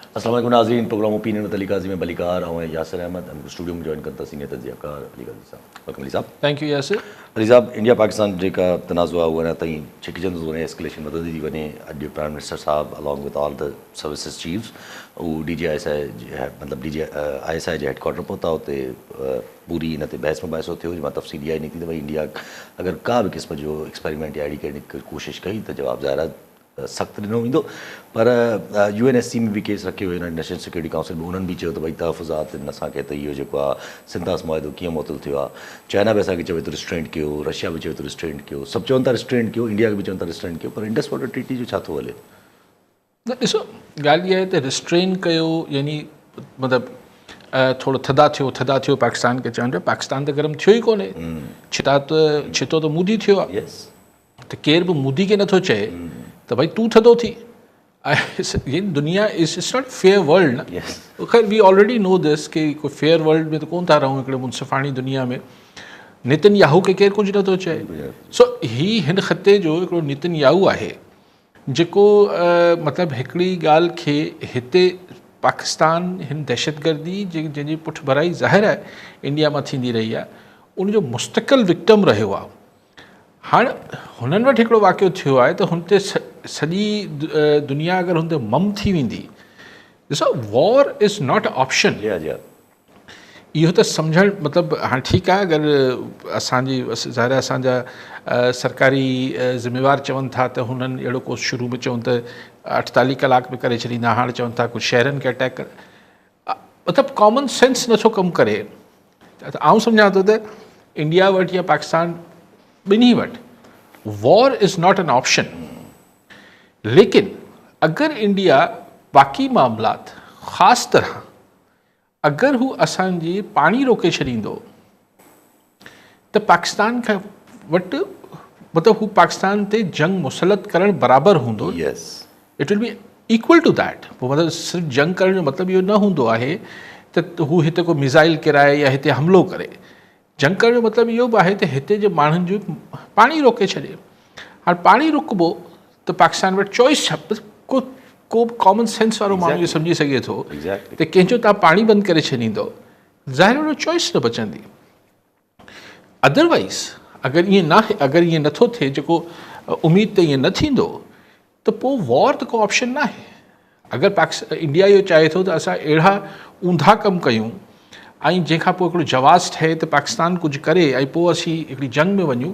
अस्सलाम वालेकुम नाज़रीन, प्रोग्राम ओपिनियन में अली काज़ी में बलीकार ऐं यासिर अहमद स्टूडियो में जॉइन कंदा सीनियर तजज़ियाकार अली काज़ी साहब। वेलकम अली साहब। Thank you Yasir. अली साहब, इंडिया पाकिस्तान जेका तनाज़ुआ उहो अञा ताईं छिकिजंदो वञे, एस्केलेशन वधंदी थी वञे। अॼु प्राइम मिनिस्टर साहब along with all the services chiefs उहो DGISI मतिलबु ISI जे हेडक्वार्टर पहुता। हुते पूरी इन ते बहस मुबाहिसो थियो जंहिंमां तफ़सील इहा ई निकिती त भई इंडिया अगरि का बि क़िस्म जो एक्सपेरिमेंट या अहिड़ी कहिड़ी कोशिशि कई त जवाबु ज़ाहिर आहे सख़्तु ॾिनो वेंदो। पर UNSC में बि केस रखियो हुयो, नेशनल सिक्योरिटी काउंसिल में, उन्हनि बि चयो त भई तहफ़ुज़ात असांखे त इहो जेको आहे सिंतास मुआहिदो कीअं मुअतल थियो आहे। चाइना बि असांखे चवे थो रिस्ट्रेंट कयो, रशिया बि चवे थो रिस्ट्रेंट कयो, सभु चवनि था रिस्ट्रेंट कयो, इंडिया बि चवनि था रिस्ट्रेंट कयो, पर इंडस वाटर ट्रीटी जो छा थो हले? न ॾिसो, ॻाल्हि इहा आहे त रिस्ट्रेन कयो यानी मतिलबु थोरो थदा थियो पाकिस्तान खे चवनि पिया। पाकिस्तान त गरम थियो ई कोन्हे, छितो त मोदी थियो आहे। त केर बि मोदी खे नथो चए त भई तूं थधो थी। ये दुनिया is it's not fair world न। ख़ैर वी ऑलरेडी नो दिस कि कोई फेयर वर्ल्ड में त कोन था रहूं, हिकिड़े मुनसिफ़ाणी दुनिया में। नितिन याहू खे केरु कुझु नथो चए। सो हिन ख़ते जो हिकिड़ो नितिन याहू आहे जेको मतिलबु हिकिड़ी ॻाल्हि खे हिते पाकिस्तान हिन दहशतगर्दी जंहिंजी पुठि भराई ज़ाहिर आहे इंडिया मां थींदी रही आहे, उनजो मुस्तक़िल विक्टिम रहियो आहे। हाणे हुननि वटि हिकिड़ो वाक़ियो थियो आहे त हुन ते सॼी दुनिया अगरि हुन ते मम थी वेंदी। ॾिसो, war is not a option. इहो त सम्झणु मतिलबु हाणे ठीकु आहे, अगरि असांजी ज़ाहिर आहे असांजा सरकारी ज़िम्मेवार चवनि था त हुननि अहिड़ो को शुरू में चवनि त 48 कलाक में करे छॾींदा, हाणे चवनि था कुझु शहरनि खे अटैक करे। मतिलबु कॉमन सेंस नथो कमु करे। त आउं सम्झां थो त इंडिया वटि या पाकिस्तान ॿिन्ही वटि war is not an option. लेकिन अगरि इंडिया बाक़ी मामलात ख़ासि तरह अगरि हू असांजी पाणी रोके छॾींदो त पाकिस्तान खां वटि मतिलबु हू पाकिस्तान ते जंग मुसलत करणु बराबरि हूंदो। It will be equal to that. पोइ मतिलबु सिर्फ़ु जंग करण जो मतिलबु इहो न हूंदो आहे त हू हिते को मिज़ाइल किराए या हिते हमिलो करे। जंग करण जो मतिलबु इहो बि आहे त हिते जे माण्हुनि जो पाणी रोके छॾे। हाणे पाणी रुकबो त पाकिस्तान वटि चॉइस छा? को कॉमन सेंस वारो माण्हू इहो सम्झी सघे थो त कंहिंजो तव्हां पाणी बंदि करे छॾींदो, ज़ाहिर हुन चॉइस न बचंदी। अदरवाइज़ अगरि ईअं नथो थिए, जेको उमेद त ईअं न थींदो, त पोइ वॉर त को ऑप्शन न आहे। अगरि इंडिया इहो चाहे थो त असां अहिड़ा ऊंधा कमु कयूं ऐं जंहिंखां पोइ हिकिड़ो जवाज़ ठहे त पाकिस्तान कुझु करे ऐं पोइ असीं हिकिड़ी जंग में वञूं,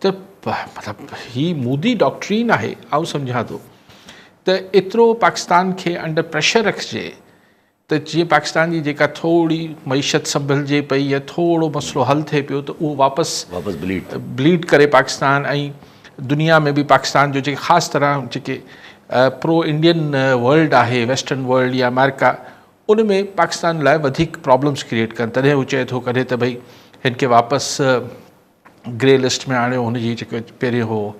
त मतिलबु हीअ मोदी डॉक्ट्रीन आहे। आउं सम्झां थो त एतिरो पाकिस्तान खे अंडर प्रेशर रखिजे त जीअं पाकिस्तान जी जेका थोरी मईशत संभलिजे पई या थोरो मसइलो हल थिए पियो त उहो वापसि ब्लीड करे पाकिस्तान। ऐं दुनिया में बि पाकिस्तान जो जेके ख़ासि तरह जेके प्रो इंडियन वर्ल्ड आहे, वेस्टर्न वर्ल्ड या अमेरिका, उन में पाकिस्तान लाइ वधीक प्रॉब्लम्स क्रिएट कनि। तॾहिं हू चए थो कॾहिं त भई हिन खे वापसि ग्रे लिस्ट में आणियो, हुनजी जेके पहिरियों हो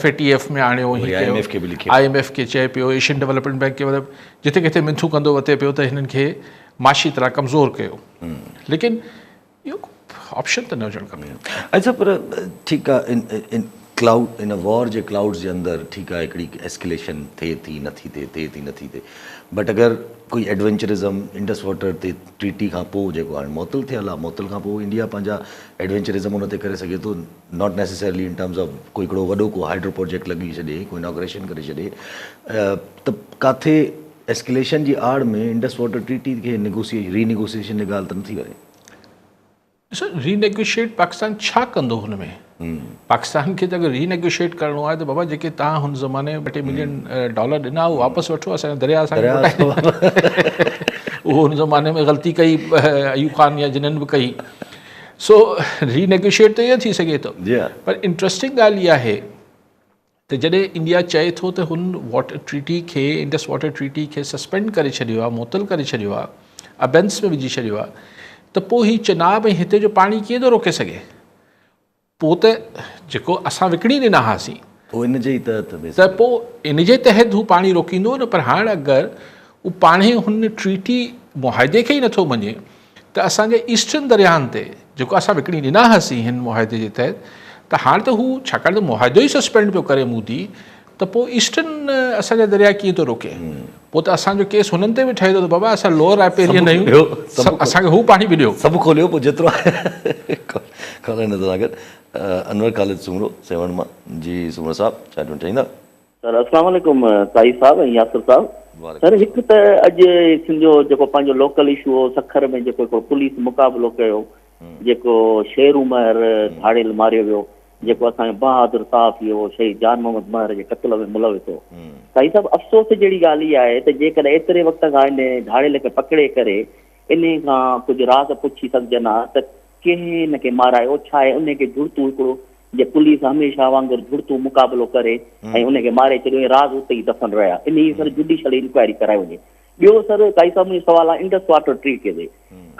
FATF में आणियो, IMF खे चए पियो, एशियन डेवलपमेंट बैंक खे, मतिलबु जिथे किथे मिंथू कंदो वते पियो त हिननि खे माशी तरह कमज़ोर कयो। लेकिन इहो ऑप्शन त न हुजणु खपे। अच्छा, पर ठीकु आहे, इन वॉर जे क्लाउड्स जे अंदरि ठीकु आहे, हिकिड़ी एस्केलेशन थिए थी नथी थिए, बट अगरि कोई एडवेंचरिज़म इंडस वाटर ते ट्रीटी खां पोइ जेको हाणे मुअतल थियल आहे, मुअतल खां पोइ इंडिया पंहिंजा एडवेंचरिज़म उन ते करे सघे थो, not necessarily in terms of कोई हिकिड़ो वॾो को हाइड्रो प्रोजेक्ट लॻी छॾे, कोई इनॉग्रेशन करे छॾे, त काथे एस्केलेशन जी आड़ में इंडस वाटर ट्रीटी खे रीनेगोशिएशन जी ॻाल्हि त नथी करे? ॾिसो, रीनेगोशिएट पाकिस्तान छा कंदो हुन में? पाकिस्तान खे त अगरि रीनेगोशिएट करिणो आहे त बाबा जेके तव्हां हुन ज़माने में $2 मिलियन ॾिना उहो वापसि वठो, असांजा दरिया उहो हुन ज़माने में ग़लती कई अयूब ख़ान या जिन्हनि बि कई। सो रीनेगोशिएट त इहो थी सघे थो। पर इंट्रस्टिंग ॻाल्हि इहा आहे त जॾहिं इंडिया चए थो त हुन वाटर ट्रीटी खे, इंडस वाटर ट्रीटी खे सस्पेंड करे छॾियो आहे, मुअतल करे छॾियो आहे, अबेंस में विझी छॾियो आहे, त पोइ हीउ चिनाब ऐं हिते जो पाणी कीअं थो रोके सघे? पोइ त जेको असां विकिणी ॾिना हुआसीं पोइ इन जे तहत हू पाणी रोकींदो न। पर हाणे अगरि उहो पाणी हुन ट्रीटी मुआहदे खे ई नथो मञे त असांजे ईस्टर्न दरियाहनि ते जेको असां विकिणी ॾिना हुआसीं हिन मुआहदे जे तहत, त हाणे त हू छाकाणि त मुआहदो ई सस्पेंड पियो करे मोदी, त पोइ ईस्टर्न असांजा दरिया कीअं थो रोके? पोइ त असांजो केस हुननि ते बि ठहे थो त बाबा असां लोअर राइपेरियन ॿियो आहियूं, सभु असांखे हू पाणी बि ॾियो। सभु खोलियो पोइ जेतिरो आहे खबर नज़र सां गॾु अनवर ख़ालिद सुमरो सेवण मां। जी सुमरो साहब छा चवणु चाहींदा? सर अस्सलाम वालेकुम साई साहब ऐं यासिर साहब। सर हिकु त अॼु सिंधो जेको पंहिंजो लोकल इशू हो सखर में जेको हिकिड़ो पुलिस मुक़ाबिलो कयो, जेको शेर उमर धाड़ेल मारियो वियो, जेको असांजो बहादुर साहब इहो शहीद जान मोहम्मद महर जे क़त्ल में मुलविस हो। साईं साहब अफ़सोस जहिड़ी ॻाल्हि इहा आहे त जेकॾहिं एतिरे वक़्त खां इन धाड़ेल खे पकिड़े करे इन खां कुझु राज़ पुछी सघजनि हा त कंहिं हिन खे मारायो छा आहे, उनखे जुड़तू हिकिड़ो जे पुलिस हमेशह वांगुरु जुड़तू मुक़ाबिलो करे ऐं उनखे मारे छॾियो, राज़ उते ई दफ़न रहिया। इन जी सर जुडिशल इंक्वायरी कराए वञे। ॿियो सर काई साहब मुंहिंजो सवाल आहे इंडस वाटर ट्रीट ते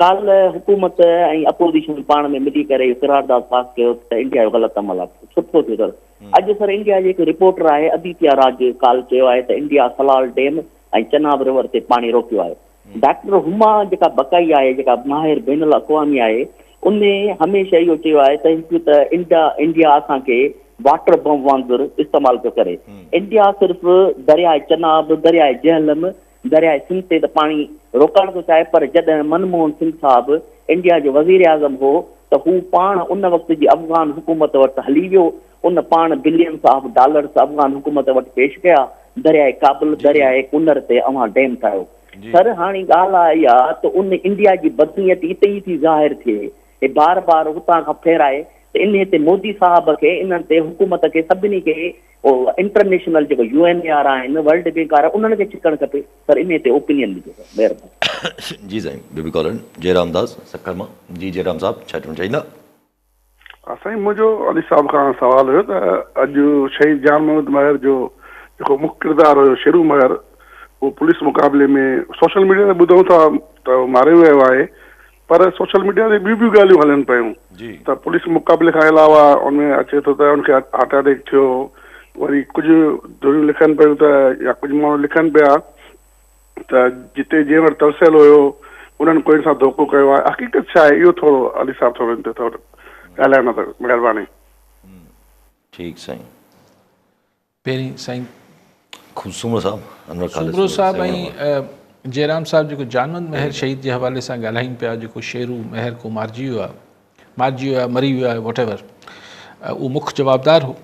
काल्ह हुकूमत ऐं अपोज़िशन पाण में मिली करे क़रारदाद पास कयो त इंडिया जो ग़लति अमल आहे, सुठो थियो सर। अॼु सर इंडिया जे हिकु रिपोर्टर आहे अदित्य राज काल चयो आहे त इंडिया सलाल डैम ऐं चनाब रिवर ते पाणी रोकियो आहे। डॉक्टर हुमा जेका बकाई आहे, जेका माहिर बैनुल अक़वामी आहे, उन हमेशह इहो चयो आहे त हिकु त इंडिया असांखे वाटर बम वांगुरु इस्तेमालु पियो करे। इंडिया सिर्फ़ु दरियाए चनाब, दरियाए जहलम, दरियाए सिंध ते त पाणी रोकण थो चाहे, पर जॾहिं मनमोहन सिंह साहिबु इंडिया जो वज़ीर आज़म हो त हू पाण उन वक़्त जी अफ़गान हुकूमत वटि हली वियो, उन पाण बिलियंस ऑफ डॉलर्स अफ़गान हुकूमत वटि पेश कया, दरियाए काबुल, दरियाए कुनर ते अवां डैम ठाहियो। सर हाणे ॻाल्हि आहे इहा त उन इंडिया जी बदनीयत हिते ई थी ज़ाहिर थिए, हे बार बार हुतां खां फेराए त इन ते मोदी साहब खे, इन्हनि ते हुकूमत खे, सभिनी खे इंटरनेशनल जेको UNAR आहिनि, वर्ल्ड बैंक वारा, उन्हनि खे छिकणु खपे। सर इन ते ओपिनियन ॾिजो सर, महिरबानी। जी साईं बेबी कॉलन जयराम दास सखर मां। जी जयराम साहब छा चवणु चाहींदा? साईं मुंहिंजो अली साहब खां सवाल हुयो त अॼु शहीद जान मोहम्मद महर जो जेको मुख्य किरदारु हुयो शेरू महर, उहो पुलिस मुक़ाबले में सोशल मीडिया ते ॿुधूं था त मारियो वियो आहे, पर सोशल मीडिया ते ॿियूं ॿियूं ॻाल्हियूं हलनि पियूं त पुलिस मुक़ाबले खां अलावा उनमें अचे थो त उनखे हार्ट अटैक थियो, वरी कुझु धुरियूं लिखनि पियूं त या कुझु माण्हू लिखनि पिया त जिते जंहिं वटि तरसियल हुयो उन्हनि कोई सां धोखो कयो आहे। हक़ीक़त छा आहे इहो थोरो अली साहब थोरो इन ते थोरो ॻाल्हाइणो अथव, महिरबानी। ठीकु साईं। पहिरीं साईं सुमरो साहब अनवर ख़ालिद सुमरो साहब ऐं जयराम साहब जेको जानमंद महर शहीद जे हवाले सां ॻाल्हाइनि पिया, जेको शेरू महर को मारिजी वियो आहे, मरी वियो आहे, वॉट एवर, उहो मुख्य जवाबदार हो।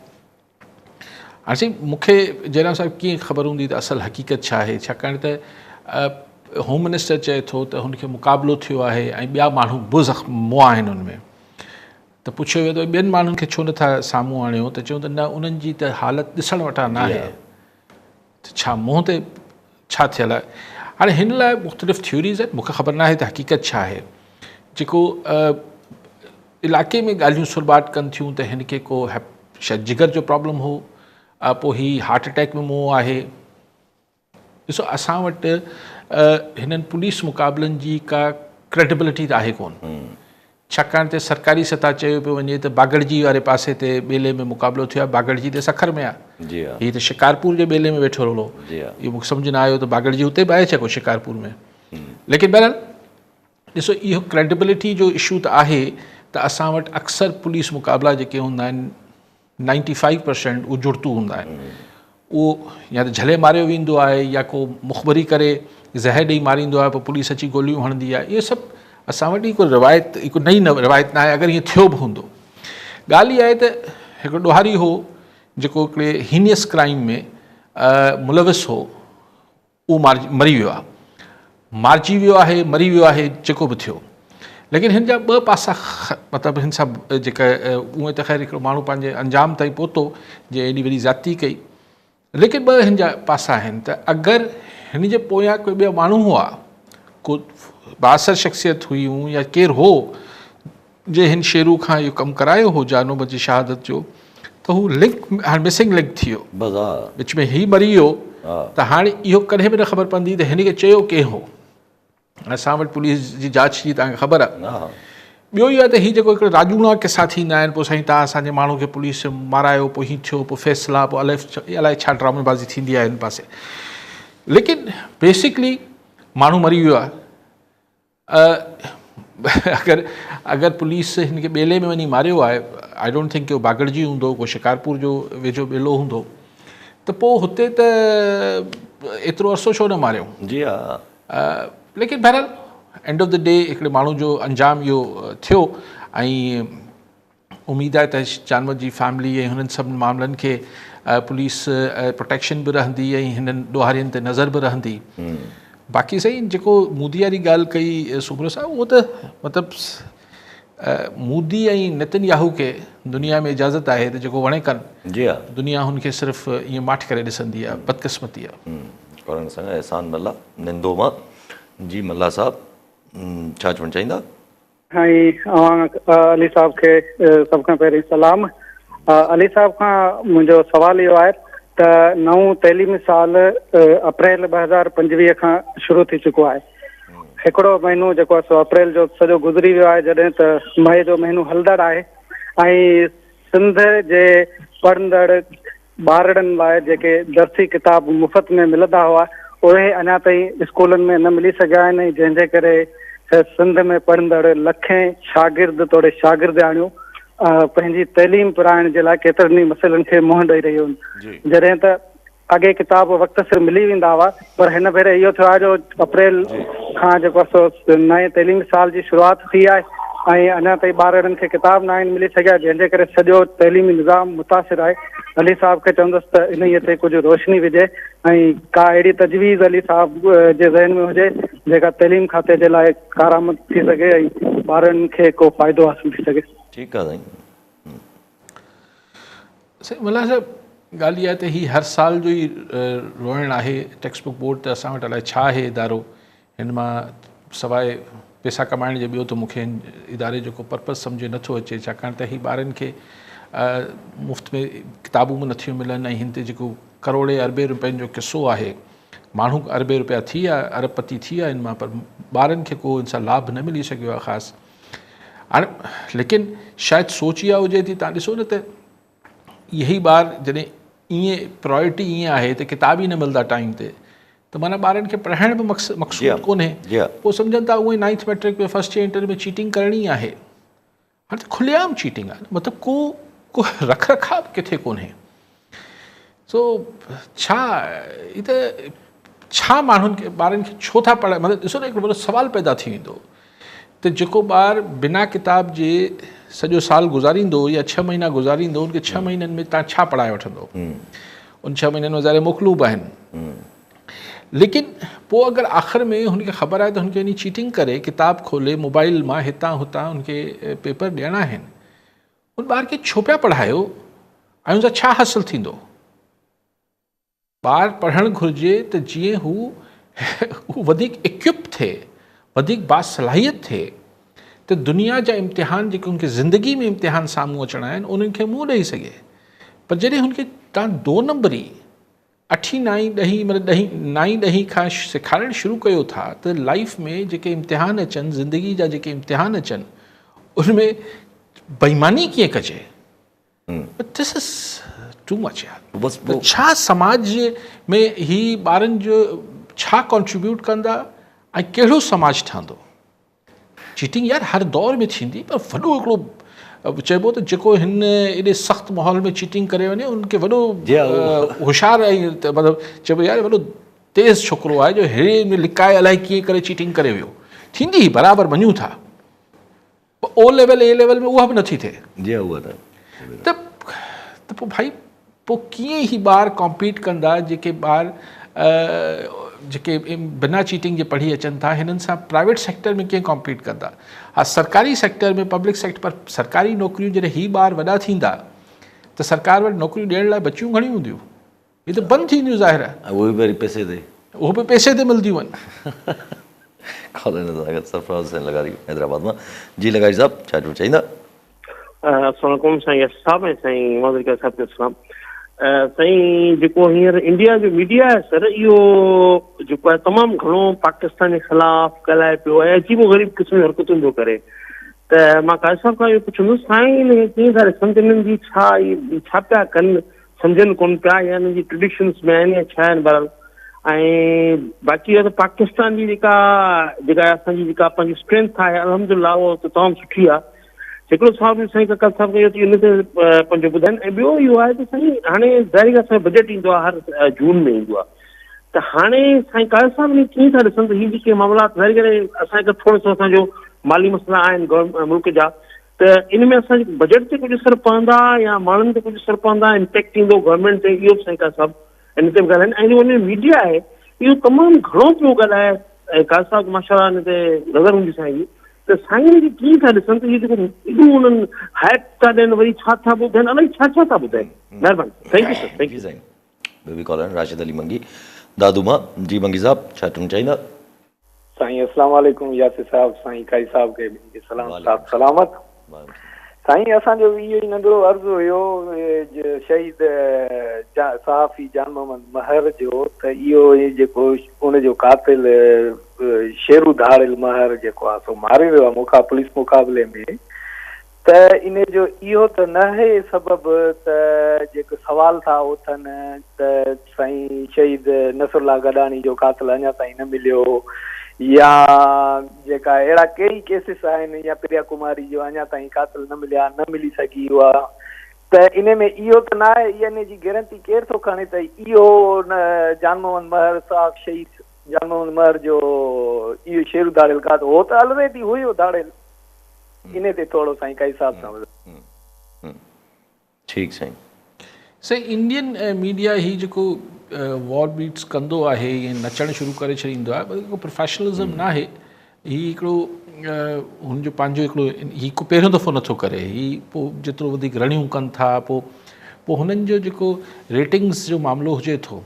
हाणे साईं मूंखे जयराम साहब कीअं ख़बर हूंदी त असल हक़ीक़त छा आहे, छाकाणि त होम मिनिस्टर चए थो त हुनखे मुक़ाबिलो थियो आहे ऐं ॿिया माण्हू बि ज़ख़्मु आहिनि हुनमें, त पुछियो वियो त ॿियनि माण्हुनि खे छो नथा साम्हूं आणियो, त चयूं त न उन्हनि जी त हालति ॾिसण वटां न आहे, त छा मुंहं ते छा थियल आहे। हाणे हिन लाइ मुख़्तलिफ़ थ्योरीज़ आहिनि, मूंखे ख़बर न आहे त हक़ीक़त छा आहे। जेको इलाइक़े में ॻाल्हियूं सुरबाट कनि थियूं त हिन खे को शायदि जिगर जो प्रॉब्लम हो, पोइ हीउ हार्ट अटैक में मुंहुं आहे। ॾिसो असां वटि हिननि पुलिस मुक़ाबलनि जी का क्रेडिबिलिटी त आहे कोन, छाकाणि त सरकारी सतह चयो पियो वञे त बागड़जी वारे पासे ते ॿेले में मुक़ाबिलो थियो आहे, बागड़जी त सखर में आहे, हीअ त शिकारपुर जे ॿेले में वेठो रहो, इहो मूंखे सम्झ न आयो त बागड़जी उते बि आहे छा को शिकारपुर में। लेकिन बहरहाल ॾिसो इहो क्रेडिबिलिटी जो इशू त आहे त असां वटि अक्सर पुलिस मुक़ाबला जेके हूंदा आहिनि 95% उहे जुड़तू हूंदा आहिनि, उहो या त झले मारियो वेंदो आहे या को मुख़बरी करे ज़हर ॾेई मारींदो आहे, पोइ पुलिस अची गोलियूं हणंदी आहे। इहे सभु असां वटि हिकु रिवायत, हिकु नई रिवायत न आहे, अगरि हीअं थियो बि हूंदो। ॻाल्हि इहा आहे त हिकिड़ो ॾोहारी हो जेको हिकिड़े हीनियस क्राइम में मुलविस हो, उहो मरी वियो आहे, मारिजी वियो आहे, मरी वियो आहे, जेको बि थियो। लेकिन हिन जा ॿ पासा, मतिलबु हिन सां जेका उहे त ख़ैर हिकिड़ो माण्हू पंहिंजे अंजाम ताईं पहुतो जे एॾी वॾी ज़्यादती कई, लेकिन ॿ हिन जा पासा आहिनि त अगरि हिन जे पोयां कोई ॿियो माण्हू हुआ, को बासर शख़्सियत हुयूं या केरु हो जे हिन शेरू खां इहो कमु करायो हो जानोब जी शहादत जो, त हू लिंक हाणे मिसिंग लिंक थी वियो, विच में हीउ मरी वियो, त हाणे इहो कॾहिं बि न ख़बर पवंदी त हिन खे चयो कंहिं हो। असां वटि पुलिस जी जांच जी तव्हांखे ख़बर आहे। ॿियो इहो आहे त हीउ जेको हिकिड़ो राजूना किसा थींदा आहिनि, पोइ साईं तव्हां असांजे माण्हू खे पुलिस मारायो, पोइ हीअं थियो, पोइ फ़ैसिला, पोइ अलाए छा ड्रामेबाज़ी थींदी आहे हिन पासे। लेकिन बेसिकली माण्हू मरी वियो आहे। अगरि पुलिस हिन खे ॿेले में वञी मारियो आहे, आई डोंट थिंक को बागड़जी हूंदो, को शिकारपुर जो वेझो ॿेलो हूंदो, त पोइ हुते त एतिरो अरसो छो न मारियो। जी हाँ, लेकिन बहरहाल एंड ऑफ द डे हिकिड़े माण्हू जो अंजाम इहो थियो ऐं उमेदु आहे त जानवर जी फैमिली ऐं हुननि सभिनी मामलनि खे पुलिस प्रोटेक्शन बि रहंदी ऐं हिननि ॾोहारियुनि ते नज़र बि रहंदी। बाक़ी सही जेको मोदी वारी ॻाल्हि कई सुब्रो साहब, उहो त मतिलबु मोदी ऐं नेतन्याहू खे दुनिया में इजाज़त आहे त जेको वणे कनि, जी हाँ, दुनिया हुनखे सिर्फ़ु ईअं माठ करे ॾिसंदी आहे, बदकिस्मती आहे। और संग एहसान मल्ला निंदो मां जी मल्ला साहब छा चवणु चाहींदा? अली साहब खे सभ खां पहिरीं सलाम। अली साहब खां मुंहिंजो सुवाल इहो आहे त नओं तइलीमी साल अप्रैल 2025 खां शुरू थी चुको आहे। हिकिड़ो महीनो जेको आहे सो अप्रैल जो सॼो गुज़री वियो आहे, जॾहिं त मई जो महीनो हलंदड़ आहे ऐं सिंध जे पढ़ंदड़ ॿारनि लाइ जेके दर्सी किताब मुफ़्त में मिलंदा हुआ उहे अञा ताईं स्कूलनि में न मिली सघिया आहिनि, जंहिंजे करे सिंध में पढ़ंदड़ लखें शागिर्द तोड़े शागिर्द आणियूं पंहिंजी तइलीम पुराइण जे लाइ केतिरनि मसइलनि खे मुंहुं ॾेई रहियूं आहिनि। जॾहिं त अॻे किताब वक़्त सिर मिली वेंदा हुआ, पर हिन भेरे इहो थियो आहे जो अप्रैल खां जेको आहे सो नए तइलीमी साल जी शुरूआति थी आहे ऐं अञा ताईं ॿारनि खे किताब न आहिनि मिली सघिया, जंहिंजे करे सॼो तइलीमी निज़ाम मुतासिर आहे। अली साहब खे चवंदुसि त इन ते कुझु रोशनी विझे ऐं का अहिड़ी तजवीज़ अली साहब जे ज़हन में हुजे जेका तइलीम खाते जे लाइ कारआमद थी सघे ऐं ॿारनि खे को फ़ाइदो हासिल थी सघे। ठीकु आहे साईं मल्ला साहब, ॻाल्हि इहा आहे त हीअ हर साल जो ई रोइणु आहे। टेक्स्ट बुक बोर्ड त असां वटि अलाए छा आहे इदारो, हिन मां सवाइ पैसा कमाइण जे ॿियो त मूंखे इदारे जो को पर्पज़ सम्झे नथो अचे, छाकाणि त हीअ ॿारनि खे मुफ़्त में किताबूं बि नथियूं मिलनि ऐं हिन ते जेको करोड़े अरबे रुपयनि जो किसो आहे, माण्हू अरबे रुपया थी विया, अरबपति थी विया इन मां, पर ॿारनि खे को इन सां लाभ न मिली सघियो आहे ख़ासि। हाणे लेकिन शायदि सोच इहा हुजे थी, तव्हां ॾिसो न त इहे ई ॿार जॾहिं ईअं प्रायोरिटी ईअं आहे त किताब ई न मिलंदा टाइम ते, त माना ॿारनि खे पढ़ाइण बि मक़सूद कोन्हे, पोइ सम्झनि था उहे 9th मैट्रिक में फर्स्ट ईयर इंटर में चीटिंग करणी आहे। हाणे त खुलेआम चीटिंग आहे, मतिलबु को रख रखाव किथे कोन्हे। सो छा ही त छा माण्हुनि खे ॿारनि खे छो था पढ़ाए, मतिलबु ॾिसो न हिकिड़ो वॾो सुवालु पैदा थी वेंदो त जेको ॿारु बिना किताब जे सॼो साल गुज़ारींदो या 6 महीना गुज़ारींदो, उनखे 6 महीननि में तव्हां छा पढ़ाए वठंदो? उन 6 महीननि में ज़ाहिर मखलूब आहिनि, लेकिन पोइ अगरि आख़िर में हुनखे ख़बर आहे त हुनखे वञी चीटिंग करे किताब खोले मोबाइल मां हितां हुतां हुनखे पेपर ॾियणा आहिनि, उन ॿार खे छो पिया पढ़ायो ऐं हुन सां छा हासिलु थींदो? ॿारु पढ़णु घुरिजे त जीअं हू वधीक इक्विप थिए, वधीक बासलाहियत थिए, त दुनिया जा इम्तिहान जेके हुनखे ज़िंदगी में इम्तिहान साम्हूं अचणा आहिनि उन्हनि खे मुंहुं ॾेई सघे। पर जॾहिं हुनखे तव्हां 2 नंबरी 8, 9, 10 मतिलबु 9, 10 खां सेखारणु शुरू कयो था त लाइफ में जेके इम्तिहान अचनि, ज़िंदगी जा जेके इम्तिहान अचनि, उनमें बेईमानी कीअं कजे? दिस इज़ टू मच यार। छा समाज में ही ॿारनि जो छा कॉन्ट्रीब्यूट कंदा ऐं कहिड़ो समाज ठहंदो? चीटिंग यार हर दौर में थींदी, पर वॾो हिकिड़ो चइबो त जेको हिन एॾे सख़्तु माहौल में चीटिंग करे वञे उनखे वॾो होशियारु ऐं मतिलबु चइबो यार वॾो तेज़ छोकिरो आहे जो हेड़े में लिकाए अलाए कीअं करे चीटिंग करे वियो। थींदी बराबरि मञूं था, O लेवल A लेवल में उहा बि नथी थिए त पोइ भाई पोइ कीअं ई ॿार कॉम्पीट कंदा जेके ॿार जेके बिना चीटिंग जे पढ़ी अचनि था, हिननि सां प्राइवेट सेक्टर में कीअं कॉम्पीट कंदा? हा सरकारी सेक्टर में, पब्लिक सेक्टर, पर सरकारी नौकरियूं जॾहिं ही ॿार वॾा थींदा त सरकार वटि नौकरियूं ॾियण लाइ बचियूं घणियूं हूंदियूं? हीअ त बंदि थींदियूं ज़ाहिर आहे, उहो बि पैसे ते, उहो बि पैसे ते मिलंदियूं आहिनि। सरफराज़ हुसैन लगारी हैदराबाद मां। जी लगारी साहब छा चवणु चाहींदा? अस्सलाम साईं साहब ऐं साईं मौदरिका साहब जो सलाम। साईं जेको हींअर इंडिया जो मीडिया आहे सर, इहो जेको आहे तमामु घणो पाकिस्तान जे ख़िलाफ़ु ॻाल्हाए पियो ऐं अजीबो ग़रीब क़िस्म जी हरकतूं पियो करे। त मां काज़ी साहब खां इहो पुछंदुसि साईं कीअं था ॾिसनि त हिननि जी छा पिया कनि, सम्झनि कोन पिया या हिननि जी ट्रेडिशन्स में आहिनि या छा आहिनि? बहरहाल ऐं बाक़ी आहे त पाकिस्तान जी जेका असांजी जेका पंहिंजी स्ट्रेंथ आहे अल्हम्दुलिल्लाह उहा त तमामु सुठी आहे। हिकिड़ो साहब साईं कका साहब खे इहो इन ते पंहिंजो ॿुधाइनि। ऐं ॿियो इहो आहे त साईं हाणे ज़ाहिर आहे असांजो बजट ईंदो आहे हर जून में ईंदो आहे, त त हाणे साईं कायल साहब ने कीअं था ॾिसनि त हीअ जेके मामला ज़ाहिर करे असांखे थोरो सो असांजो माली मसइला आहिनि मुल्क जा, त इन में असांजे बजट ते कुझु असरु पवंदा या माण्हुनि ते कुझु असरु पवंदा, इम्पेक्ट ईंदो गवर्नमेंट ते, इहो साईं कायल साहब इन ते बि ॻाल्हाइनि। ऐं जो इन मीडिया आहे इहो तमामु घणो पियो ॻाल्हाए, ऐं कायल साहब माशाअल्लाह इन ते नज़र हूंदी साईं जी, त साईं जी कीअं था ॾिसनि त इहो जेको एॾो उन्हनि हाइप था ॾियनि, वरी छा था ॿुधाइनि, अलाए छा छा था ॿुधाइनि। महिरबानी, thank U sir, thank U. साईं ॿियो बि कॉल आहिनि, राशिद अली मंगी दादूमा। जी मंगी साहब, छा चवणु चाहींदा? साईं अस्सलाम वालेकुम यासिर साहब, साईं काई साहब के सलाम, साहब सलामत। साईं असांजो इहो ई नंढिड़ो अर्ज़ु हुयो शहीद सहाफ़ी जान मोहम्मद महर जो, त इहो जेको उनजो कातिल शेरू धाड़िल महर जेको आहे सो मारे वियो आहे पुलिस मुक़ाबले में, त इन जो इहो त न आहे सबबु त जेको सवाल था उथनि त साईं शहीद नसरुल्लाह गडानी जो कातिल अञा ताईं न मिलियो, या जेका अहिड़ा कई केसिस आहिनि, या प्रिया कुमारी जो अञा ताईं कातिल न मिलिया, न मिली सघी उहा, त इन में इहो त न आहे, इन जी गारंटी केरु थो खणे त इहो न जान मोहम्मद महर साहब शहीद जान मोहम्मद महर जो इहो शेरू धाड़ियल कातिल हो त ऑलरेडी हुयो धाड़ियल। इन ते थोरो साईं काई साहब सां ठीकु साईं। साईं इंडियन मीडिया ही जेको वॉर बीट्स कंदो आहे या नचणु शुरू करे छॾींदो आहे, हिकिड़ो प्रोफेशनलिज़म न आहे, हीउ हिकिड़ो हुनजो पंहिंजो हिकिड़ो हीउ को पहिरियों दफ़ो नथो करे, हीउ पोइ जेतिरो वधीक रड़ियूं कनि था, पोइ हुननि जो जेको रेटिंग्स जो मामिलो हुजे थो,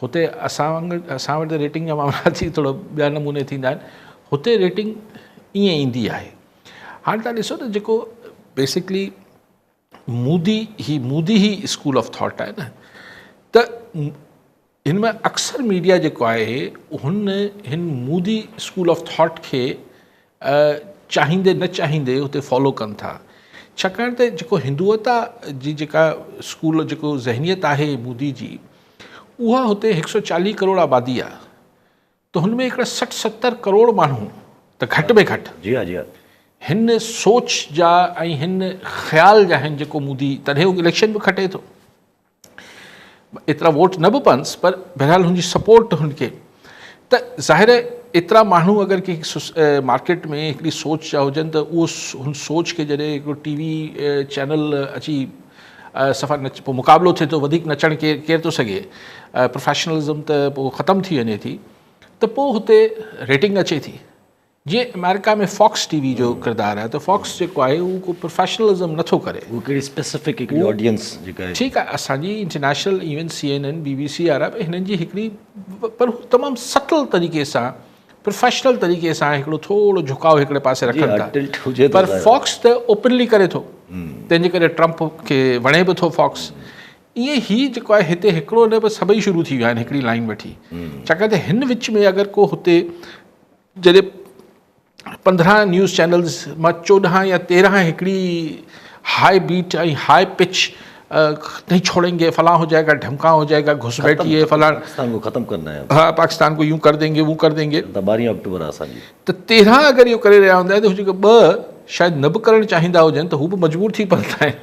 हुते असां वटि रेटिंग जा मामला थी थोरो ॿिया नमूने थींदा आहिनि, हुते रेटिंग ईअं ईंदी आहे। हाणे तव्हां ॾिसो न जेको बेसिकली मूदी ही स्कूल ऑफ थॉट आहे न, त हिन में अक्सर मीडिया जेको आहे हिन मूदी स्कूल ऑफ थॉट खे चाहींदे न चाहींदे हुते फॉलो कनि था, छाकाणि त जेको हिंदुअता जी जेका स्कूल जेको ज़हनियत आहे मूदी जी, उहा हुते 140 करोड़ आबादी आहे, त हुन में हिकिड़ा 60-70 करोड़ माण्हू त घटि में घटि जी हा, जी हा, हिन सोच जा ऐं हिन ख़्याल जा आहिनि जेको मूदी, तॾहिं हू इलेक्शन बि खटे थो, एतिरा वोट न बि पन्स, पर बहरहाल हुनजी सपोर्ट हुनखे, त ज़ाहिर एतिरा माण्हू अगरि कंहिं मार्केट में हिकिड़ी सोच जा हुजनि, त उहो हुन सोच खे जॾहिं हिकिड़ो टीवी चैनल अची सफ़ा पोइ मुक़ाबिलो थिए थो, वधीक नचणु केरु थो सघे, प्रोफेशनलिज़म त पोइ ख़तमु थी वञे थी, त पोइ हुते रेटिंग अचे थी। जीअं अमेरिका में फॉक्स टीवी जो किरदारु आहे, त फॉक्स जेको आहे उहो को प्रोफेशनलिज़म नथो करे, उहो कहिड़ी स्पेसिफिक हिकिड़ी ऑडियंस जेका आहे, ठीकु आहे, असांजी इंटरनेशनल इवन CNN BBC वारा बि हिननि जी हिकिड़ी, पर हू तमामु सटल तरीक़े सां प्रोफेशनल तरीक़े सां हिकिड़ो थोरो झुकाव हिकिड़े पासे रखनि था, पर फॉक्स त ओपनली करे थो, तंहिंजे करे ट्रंप खे वणे बि थो फॉक्स। ईअं ई जेको आहे हिते हिकिड़ो न बि सभई शुरू थी विया आहिनि हिकिड़ी लाइन वठी, छाकाणि त हिन विच में अगरि को हुते जॾहिं 15 न्यूज़ चैनल्स मां 14 या 13 हिकिड़ी हाई बीट ऐं हाई पिच नहीं छोड़ेंगे, फलां हो जाएगा, ढमका हो जाएगा, घुसपैठी है, फलां पाकिस्तान को ख़त्म करना है, हाँ पाकिस्तान को यूं कर देंगे वो कर देंगे, 12 अक्टूबर असांजी, त 13 अगरि इहो करे रहिया हूंदा आहिनि त जेको 2 शायदि न बि करणु चाहींदा हुजनि त हू बि मजबूर थी पवंदा आहिनि।